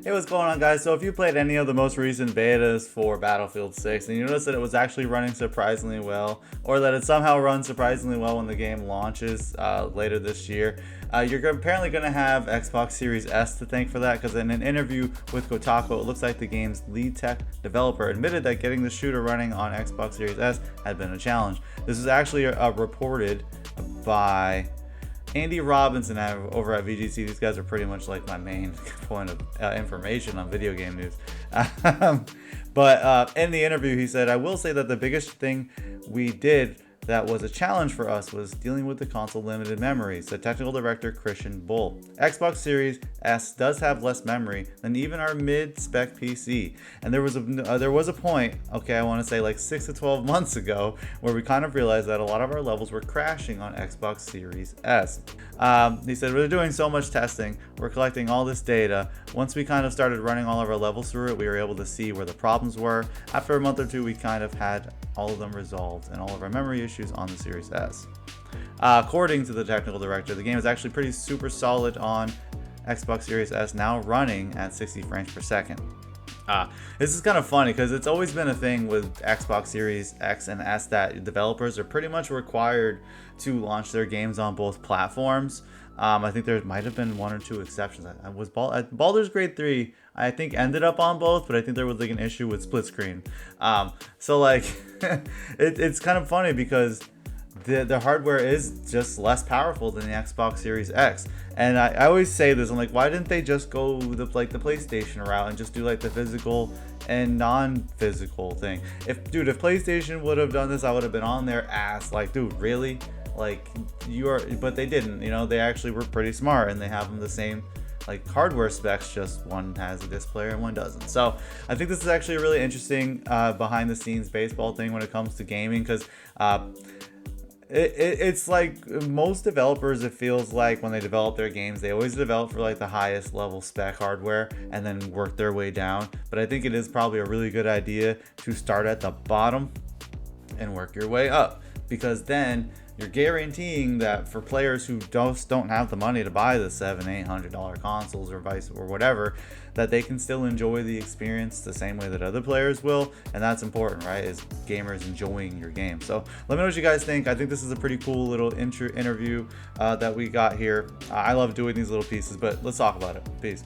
Hey, what's going on, guys? So if you played any of the most recent betas for Battlefield 6 and you notice that it was actually running surprisingly well, or that it somehow runs surprisingly well when the game launches later this year, you're apparently going to have Xbox Series S to thank for that, because in an interview with Kotaku, it looks like the game's lead tech developer admitted that getting the shooter running on Xbox Series S had been a challenge. This is actually reported by Andy Robinson over at VGC. These guys are pretty much like my main point of information on video game news. But in the interview, he said, "I will say that the biggest thing we did that was a challenge for us was dealing with the console limited memory," said technical director Christian Bull. "Xbox Series S does have less memory than even our mid-spec PC, and there was a point, okay, I want to say like 6 to 12 months ago, where we kind of realized that a lot of our levels were crashing on Xbox Series S." He said, "We're doing so much testing, we're collecting all this data. Once we kind of started running all of our levels through it, we were able to see where the problems were. After a month or two, we kind of had all of them resolved and all of our memory issues on the Series S." According to the technical director, the game is actually pretty super solid on Xbox Series S, now running at 60 frames per second. This is kind of funny because it's always been a thing with Xbox Series X and S that developers are pretty much required to launch their games on both platforms. I think there might have been one or two exceptions. Baldur's Gate 3, I think, ended up on both, but I think there was like an issue with split screen. So like, it's kind of funny because the hardware is just less powerful than the Xbox Series X. And I always say this, I'm like, why didn't they just go the PlayStation route and just do like the physical and non-physical thing? If PlayStation would have done this, I would have been on their ass. Like, dude, really? Like, but they didn't. You know, they actually were pretty smart, and they have them the same like hardware specs, just one has a disc player and one doesn't. So I think this is actually a really interesting behind the scenes baseball thing when it comes to gaming, because it's like most developers, it feels like when they develop their games, they always develop for like the highest level spec hardware and then work their way down. But I think it is probably a really good idea to start at the bottom and work your way up, because then you're guaranteeing that for players who don't have the money to buy the $700-800 consoles or whatever, that they can still enjoy the experience the same way that other players will. And that's important, right? Is gamers enjoying your game. So let me know what you guys think. I think this is a pretty cool little interview that we got here. I love doing these little pieces, but let's talk about it. Peace.